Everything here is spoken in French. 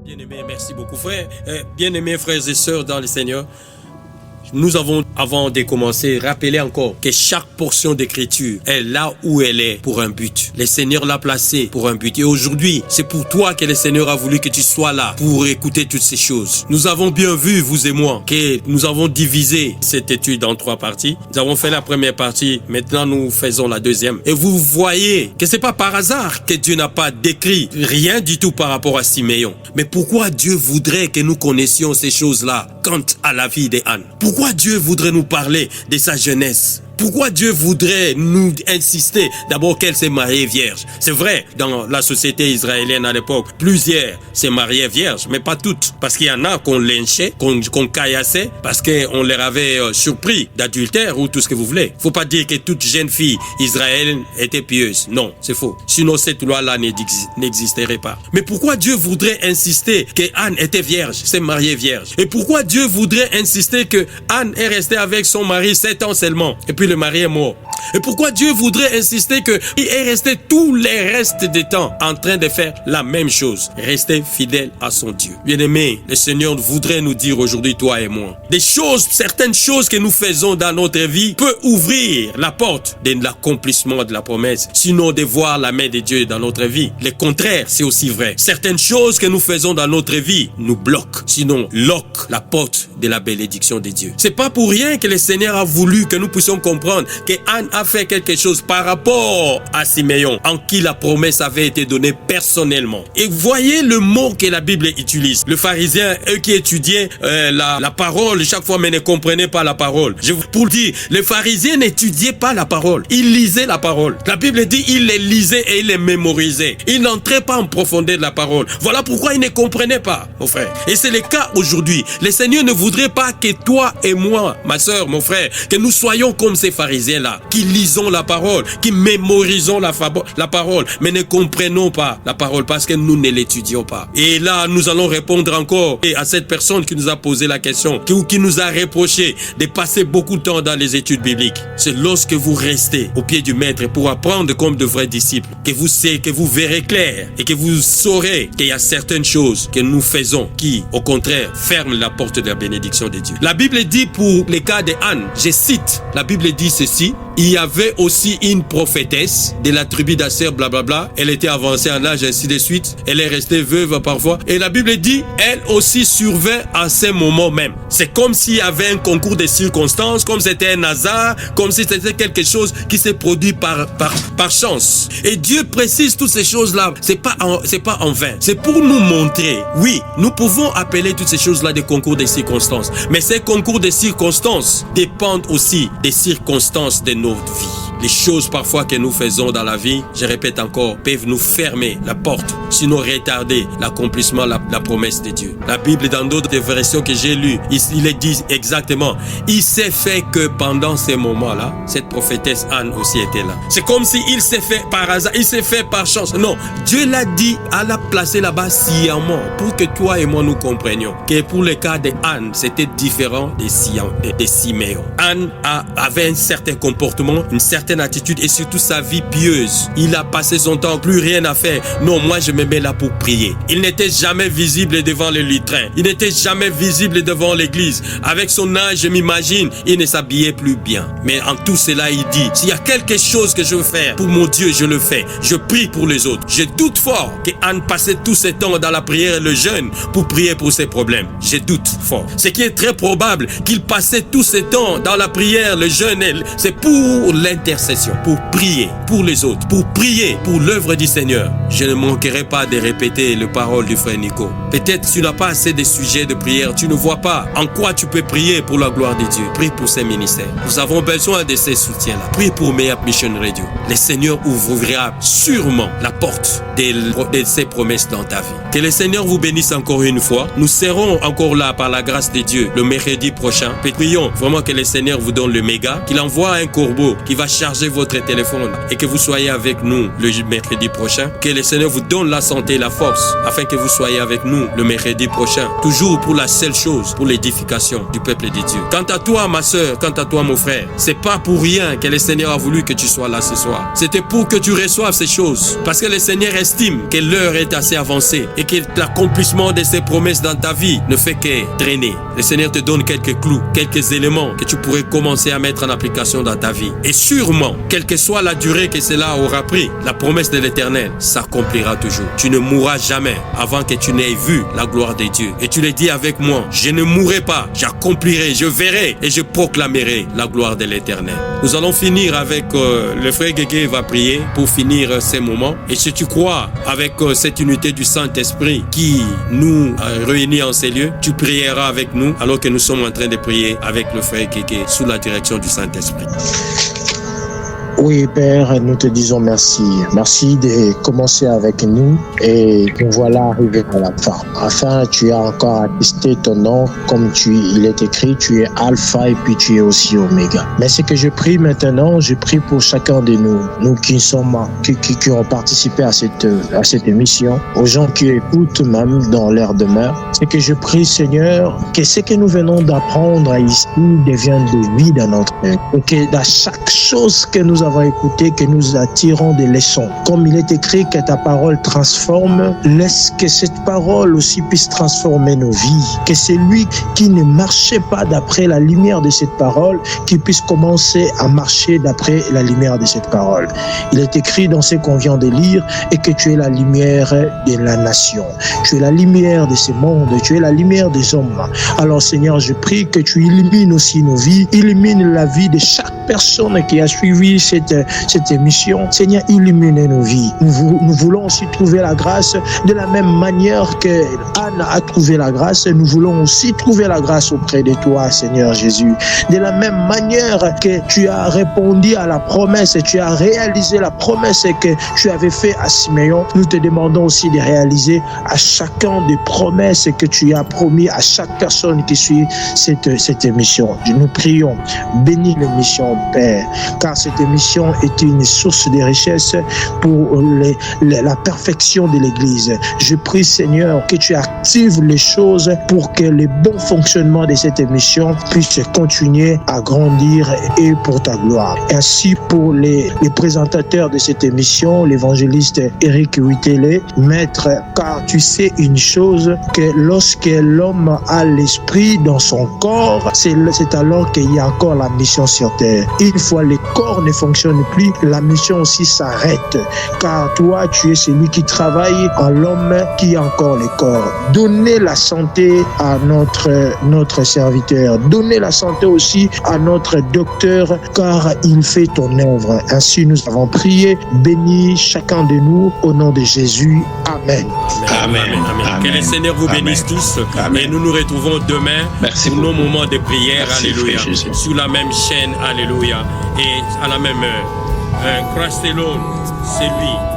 Bien-aimés, merci beaucoup, frère. Bien-aimés frères et sœurs dans le Seigneur, nous avons, avant de commencer, rappelé encore que chaque portion d'écriture est là où elle est pour un but. Le Seigneur l'a placée pour un but. Et aujourd'hui, c'est pour toi que le Seigneur a voulu que tu sois là pour écouter toutes ces choses. Nous avons bien vu, vous et moi, que nous avons divisé cette étude en 3 parties. Nous avons fait la première partie, maintenant nous faisons la deuxième. Et vous voyez que c'est pas par hasard que Dieu n'a pas décrit rien du tout par rapport à Siméon. Mais pourquoi Dieu voudrait que nous connaissions ces choses-là quant à la vie d'Anne? Pourquoi Dieu voudrait nous parler de sa jeunesse? Pourquoi Dieu voudrait nous insister d'abord qu'elle s'est mariée vierge? C'est vrai, dans la société israélienne à l'époque, plusieurs s'est mariées vierges, mais pas toutes. Parce qu'il y en a qu'on lynchait, qu'on caillassait, parce qu'on leur avait surpris d'adultère ou tout ce que vous voulez. Faut pas dire que toute jeune fille israélienne était pieuse. Non, c'est faux. Sinon cette loi-là n'existerait pas. Mais pourquoi Dieu voudrait insister que Anne était vierge, s'est mariée vierge? Et pourquoi Dieu voudrait insister que Anne est restée avec son mari 7 ans seulement, et puis le mari est mort? Et pourquoi Dieu voudrait insister qu'il est resté tous les restes des temps en train de faire la même chose, rester fidèle à son Dieu? Bien-aimé, le Seigneur voudrait nous dire aujourd'hui, toi et moi, des choses, certaines choses que nous faisons dans notre vie peut ouvrir la porte de l'accomplissement de la promesse, sinon de voir la main de Dieu dans notre vie. Le contraire, c'est aussi vrai. Certaines choses que nous faisons dans notre vie nous bloquent, sinon loquent la porte de la bénédiction de Dieu. C'est pas pour rien que le Seigneur a voulu que nous puissions comprendre que Anne a fait quelque chose par rapport à Siméon, en qui la promesse avait été donnée personnellement. Et voyez le mot que la Bible utilise. Le pharisien, eux qui étudiaient la parole chaque fois, mais ne comprenaient pas la parole. Pour dire, le pharisien n'étudiait pas la parole, il lisait la parole. La Bible dit, il les lisait et il les mémorisait. Il n'entrait pas en profondeur de la parole. Voilà pourquoi il ne comprenait pas, mon frère. Et c'est le cas aujourd'hui. Le Seigneur ne voudrait pas que toi et moi, ma soeur, mon frère, que nous soyons comme ces pharisiens-là, qui lisons la parole, qui mémorisons la parole, mais ne comprenons pas la parole parce que nous ne l'étudions pas. Et là, nous allons répondre encore à cette personne qui nous a posé la question, qui nous a reproché de passer beaucoup de temps dans les études bibliques. C'est lorsque vous restez au pied du maître pour apprendre comme de vrais disciples, que vous verrez clair et que vous saurez qu'il y a certaines choses que nous faisons qui, au contraire, ferment la porte de la bénédiction de Dieu. La Bible dit pour les cas de Anne, je cite, la Bible dit ceci: il y avait aussi une prophétesse de la tribu d'Aser, blablabla. Elle était avancée en âge, ainsi de suite. Elle est restée veuve parfois. Et la Bible dit, elle aussi survint à ces moments même. C'est comme s'il y avait un concours de circonstances, comme c'était un hasard, comme si c'était quelque chose qui s'est produit par chance. Et Dieu précise toutes ces choses-là. C'est pas en vain. C'est pour nous montrer, oui, nous pouvons appeler toutes ces choses-là des concours de circonstances. Mais ces concours de circonstances dépendent aussi des circonstances de notre vie. Les choses parfois que nous faisons dans la vie, je répète encore, peuvent nous fermer la porte, sinon retarder l'accomplissement de la promesse de Dieu. La Bible, dans d'autres versions que j'ai lues, il est dit exactement, il s'est fait que pendant ces moments-là, cette prophétesse Anne aussi était là. C'est comme si il s'est fait par hasard, il s'est fait par chance. Non, Dieu l'a dit, à la placer là-bas sciemment, pour que toi et moi nous comprenions que pour le cas de Anne, c'était différent de Siméon. Anne avait un certain comportement, une certaine attitude et surtout sa vie pieuse. Il a passé son temps, plus rien à faire. Non, moi je me mets là pour prier. Il n'était jamais visible devant le lutrin. Il n'était jamais visible devant l'église. Avec son âge, je m'imagine, il ne s'habillait plus bien. Mais en tout cela, il dit, s'il y a quelque chose que je veux faire pour mon Dieu, je le fais. Je prie pour les autres. Je doute fort que Anne passait tout ce temps dans la prière et le jeûne pour prier pour ses problèmes. Je doute fort. Ce qui est très probable qu'il passait tout ce temps dans la prière, le jeûne, c'est pour l'intercession, pour prier pour les autres, pour prier pour l'œuvre du Seigneur. Je ne manquerai pas de répéter les paroles du frère Nico. Peut-être tu n'as pas assez de sujets de prière, tu ne vois pas en quoi tu peux prier pour la gloire de Dieu. Prie pour ces ministères. Nous avons besoin de ces soutiens-là. Prie pour Mayap Mission Radio. Le Seigneur ouvrira sûrement la porte de ses promesses dans ta vie. Que le Seigneur vous bénisse encore une fois. Nous serons encore là par la grâce de Dieu le mercredi prochain. Prions vraiment que le Seigneur vous donne le méga, qu'il envoie un corbeau qui va charger chargez votre téléphone et que vous soyez avec nous le mercredi prochain. Que le Seigneur vous donne la santé et la force afin que vous soyez avec nous le mercredi prochain. Toujours pour la seule chose, pour l'édification du peuple de Dieu. Quant à toi, ma soeur, quant à toi, mon frère, c'est pas pour rien que le Seigneur a voulu que tu sois là ce soir. C'était pour que tu reçoives ces choses. Parce que le Seigneur estime que l'heure est assez avancée et que l'accomplissement de ses promesses dans ta vie ne fait que traîner. Le Seigneur te donne quelques clous, quelques éléments que tu pourrais commencer à mettre en application dans ta vie. Et sûrement, quelle que soit la durée que cela aura pris, la promesse de l'Éternel s'accomplira toujours. Tu ne mourras jamais avant que tu n'aies vu la gloire de Dieu. Et tu le dis avec moi, je ne mourrai pas, j'accomplirai, je verrai et je proclamerai la gloire de l'Éternel. Nous allons finir avec le frère Guégué va prier pour finir ces moments. Et si tu crois avec cette unité du Saint-Esprit qui nous réunit en ces lieux, tu prieras avec nous alors que nous sommes en train de prier avec le frère Guégué sous la direction du Saint-Esprit. Oui, Père, nous te disons merci. Merci de commencer avec nous et nous voilà arrivés à la fin. Enfin, tu as encore attesté ton nom comme il est écrit, tu es Alpha et puis tu es aussi Oméga. Mais ce que je prie maintenant, je prie pour chacun de nous, nous qui ont participé à cette émission, aux gens qui écoutent même dans leur demeure. C'est que je prie, Seigneur, que ce que nous venons d'apprendre ici devienne de vie dans notre cœur. Et que dans chaque chose que nous avons écouté, que nous attirons des leçons. Comme il est écrit que ta parole transforme, laisse que cette parole aussi puisse transformer nos vies. Que celui qui ne marchait pas d'après la lumière de cette parole, qui puisse commencer à marcher d'après la lumière de cette parole. Il est écrit dans ce qu'on vient de lire et que tu es la lumière de la nation. Tu es la lumière de ce monde, tu es la lumière des hommes. Alors Seigneur, je prie que tu illumines aussi nos vies, illumine la vie de chaque personne qui a suivi cette émission. Seigneur, illumine nos vies. Nous voulons aussi trouver la grâce de la même manière que Anne a trouvé la grâce. Nous voulons aussi trouver la grâce auprès de toi, Seigneur Jésus. De la même manière que tu as répondu à la promesse, tu as réalisé la promesse que tu avais fait à Siméon, nous te demandons aussi de réaliser à chacun des promesses que tu as promis à chaque personne qui suit cette émission. Nous prions, bénis l'émission, Père, car cette émission est une source de richesse pour la perfection de l'Église. Je prie, Seigneur, que tu actives les choses pour que le bon fonctionnement de cette émission puisse continuer à grandir et pour ta gloire. Ainsi pour les présentateurs de cette émission, l'évangéliste Eric Huitele, maître, car tu sais une chose, que lorsque l'homme a l'esprit dans son corps, c'est alors qu'il y a encore la mission sur terre. Une fois le corps ne fonctionne plus, la mission aussi s'arrête, car toi tu es celui qui travaille en l'homme qui a encore le corps. Donnez la santé à notre serviteur, donnez la santé aussi à notre docteur, car il fait ton œuvre. Ainsi nous avons prié, bénis chacun de nous au nom de Jésus. Amen. Amen. Amen. Amen. Que le Seigneur vous bénisse tous. Amen. Et nous nous retrouvons demain pour nos moments de prière. Merci, alléluia. Sur la même chaîne, alléluia. Et à la même heure. Christ alone, c'est lui.